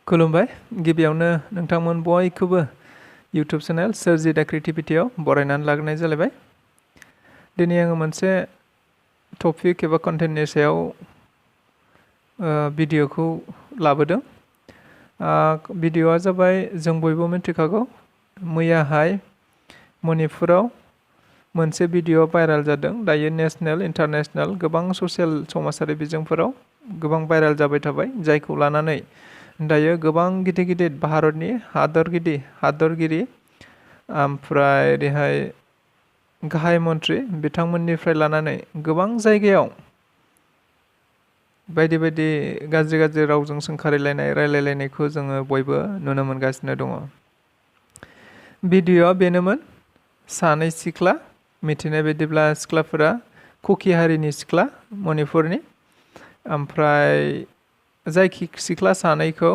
खुलुमबाय गिबियावनो नोंथांमोन बयखौबो YouTube चेनेल स्वrji The Creativityआव बरायनानै लाग्रोनाय जालायबाय। दिनै आङो मोनसे टपिक एबा कन्टेन्टनि सायाव भिडिअखौ लाबोदों। भिडिअआ जाबाय जों बयबो मिथिखागौ मैयाहाय मणिपुराव मोनसे भिडिअ भाइरेल जादों। दायो नेशनेल इन्टारनेशनेल गोबां ससियेल समाजारि बिजोंफोराव गोबां भाइरेल जाबाय थाबाय, जायखौ लानानै दायो गोबां गिदिर गिदिर भारतनि हादरगिरि ओमफ्राय ओरैहाय गाहाय मन्थ्रि बिथांमोननिफ्राय लानानै गोबां जायगायाव बायदि बायदि गाज्रि रावजों सोंखारिलायनाय रायलायलायनायखौ जोङो बयबो नुनो मोनगासिनो दङ। भिडिअआ बेनोमोन, सानै सिख्ला, मिथिनाय बायदिब्ला सिख्लाफोरा कुकी हारिनि सिख्ला मणिपुरनि, ओमफ्राय जाय सिख्ला सानैखौ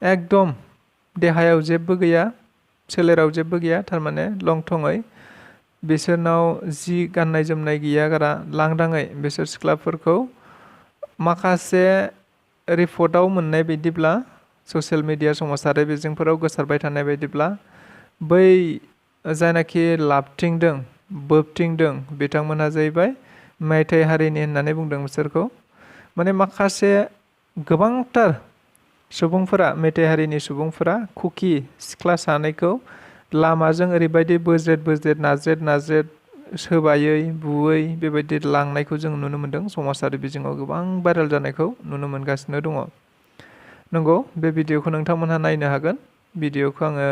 एकदम देहायाव जेबो गैया, सोलेराव जेबो गैया, थारमाने लंथङै बिसोरनाव जि गाननाय जोमनाय गैया गारा लांदाङै बिसोर सिख्लाफोरखौ माखासे रिपर्टआव मोननाय बायदिब्ला ससियेल मिडिया समाजारि बिजोंफोराव गोसारबाय थानाय बायदिब्ला बै जायनाखि लाबथिंदों बोबथिंदों बिथांमोनहा जाहैबाय मेइतेइ हारिनि होननानै बुंदों बिसोरखौ। माने माखासे गोबांथार सुबुंफोरा मेइतेइ हारिनि सुबुंफोरा कुकी सिख्ला सानैखौ लामाजों ओरैबायदि बोज्रेद नाज्रेद सोबायै बुयै बेबायदि लांनायखौ जों नुनो मोन्दों। समाजारि बिजोङाव गोबां भाइरेल जानायखौ नुनो मोनगासिनो दङ। नंगौ, बे भिडिअखौ नोंथांमोनहा नायनो हागोन। भिडिअखौ आङो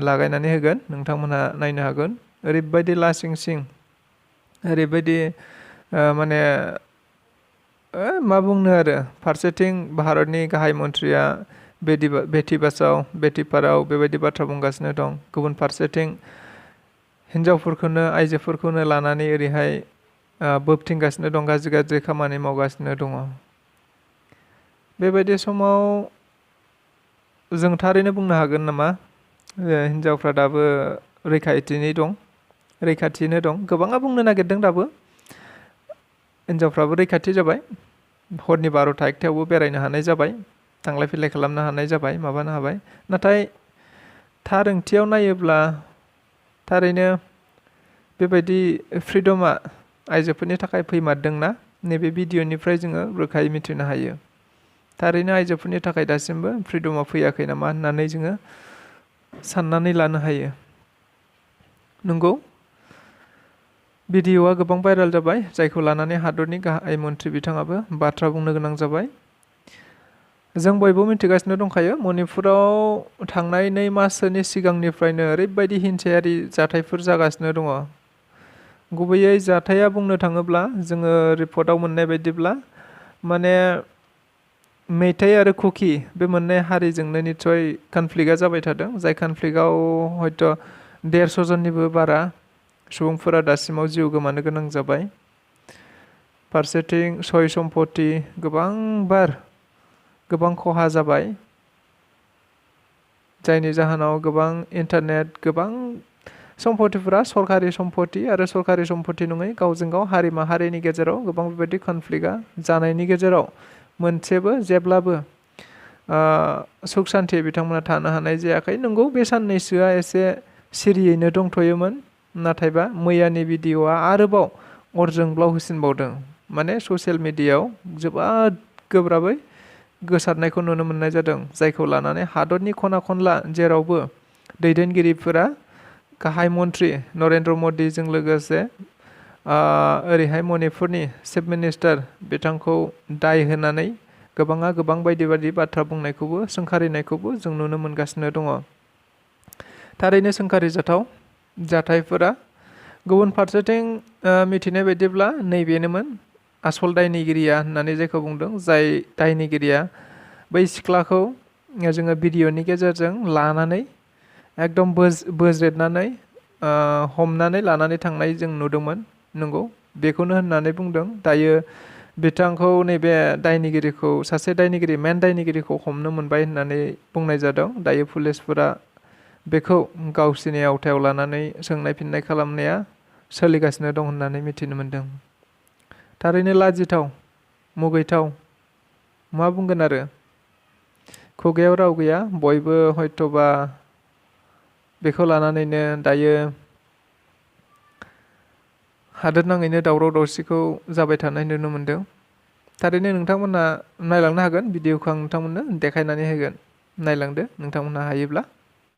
लागायनानै होगोन, नोंथांमोनहा नायनो हागोन। ओरैबायदि लासिं सिं, ओरैबायदि माने मा बुंनो आरो, फारसेथिं भारतनि गाहाय मन्थ्रिया बेटि बाचाव बेटि पढ़ाओ बेबायदि बाथ्रा बुंगासिनो दं, गुबुन फारसेथिं हिन्जावफोरखौनो आइजोफोरखौनो लानानै ओरैहाय बोबथिंगासिनो दं, गाज्रि खामानि मावगासिनो दङ। बेबायदि समाव जों थारैनो बुंनो हागोन नामा हिन्जावफ्रा दाबो रैखाथिनो दं। गोबाङा बुंनो नागिरदों दाबो हिन्जावफ्राबो रैखाथि जाबाय, हरनि 12टा 1टायावबो बेरायनो हानाय जाबाय, थांलाय फैलाय खालामनो हानाय जाबाय, माबानो हाबाय। नाथाय थार ओंथियाव नायोब्ला थारैनो बेबायदि फ्रिडमा आइजोफोरनि थाखाय फैमारदोंना, नैबे भिडिअनिफ्राय जोङो रोखायै मिथिनो हायो। थारैनो आइजोफोरनि थाखाय दासिमबो फ्रिडमा फैयाखै नामा होननानै जोङो साननानै लानो हायो। नंगौ, भिडिअआ गोबां भाइरेल जाबाय, जायखौ लानानै हादरनि गाहाय मन्थ्रि बिथाङाबो बाथ्रा बुंनो गोनां जाबाय। जों बयबो मिथिगासिनो दंखायो मणिपुराव थांनाय 2 माससोनि सिगांनिफ्रायनो ओरैबायदि हिंसायारि जाथायफोर जागासिनो दङ। गुबैयै जाथाया बुंनो थाङोब्ला जोङो रिपर्टआव मोननाय बायदिब्ला माने मेइतेइ आरो कुकी बे मोननै हारिजोंनो निस्सय कनफ्लिक्टआ जाबाय थादों, जाय कनफ्लिक्टआव हयथ' 150 जननिबो बारा सुबुंफोरा दासिमाव जिउ गोमानो गोनां जाबाय। फारसेथिं सय सम्पति गोबां खहा जाबाय, जायनि जाहोनाव गोबां इन्टारनेट, गोबां सम्पतिफोरा सरकारि सम्पति आरो सरकारि सम्पति नङै गावजों गाव हारि माहारिनि गेजेराव गोबां बेबायदि कनफ्लिक्टआ जानायनि गेजेराव मोनसेबो जेब्लाबो सुख सान्थि बिथांमोना थानो हानाय जायाखै। नंगौ, बे साननैसोआ एसे सिरियैनो दंथ'योमोन, नाथायबा मैयानि भिडिअआ आरोबाव अर जोंब्लाव होसिनबावदों। माने ससियेल मिडियायाव जोबोद गोब्राबै गोसारनायखौ नुनो मोननाय जादों, जायखौ लानानै हादरनि खना खनला जेरावबो दैदेनगिरिफोरा गाहाय मन्थ्रि नरेन्द्र मदिजों लोगोसे ओरैहाय मणिपुरनि चिफ मिनिस्टार बिथांखौ दाय होनानै गोबाङा गोबां बायदि बाथ्रा बुंनायखौबो सोंखारिनायखौबो जों नुनो मोनगासिनो दङ। थारैनो सोंखारिजाथाव जाथायफोरा। गुबुन फारसेथिं मिथिनाय बायदिब्ला नैबेनोमोन आसल दायनिगिरिया होननानै जायखौ बुंदों, जाय दायनिगिरिया बै सिख्लाखौ जोङो भिडिअनि गेजेरजों लानानै एकदम बोज्रेदनानै हमनानै लानानै थांनाय जों नुदोंमोन। नंगौ, बेखौनो होननानै बुंदों। दायो बिथांखौ नैबे दायनिगिरिखौ मेन दायनिगिरिखौ हमनो मोनबाय होननानै बुंनाय जादों। दायो पुलिसफोरा बेखौ गावसिनि आवथायाव लानानै सोंनाय फिननाय खालामनाया सोलिगासिनो दं होननानै मिथिनो मोन्दों। थारैनो लाजिथाव, मुगैथाव, मा बुंगोन आरो। खुगायाव राव गैया बयबो हयथ'बा बेखौ लानानैनो दायो हादोर नाङैनो दावराव दावसिखौ जाबाय थानाय नुनो मोनदों। थारैनो नोंथांमोना नायलांनो हागोन भिडिअखौ आं नोंथांमोननो देखायनानै होगोन नायलांदो नोंथांमोनहा हायोब्ला।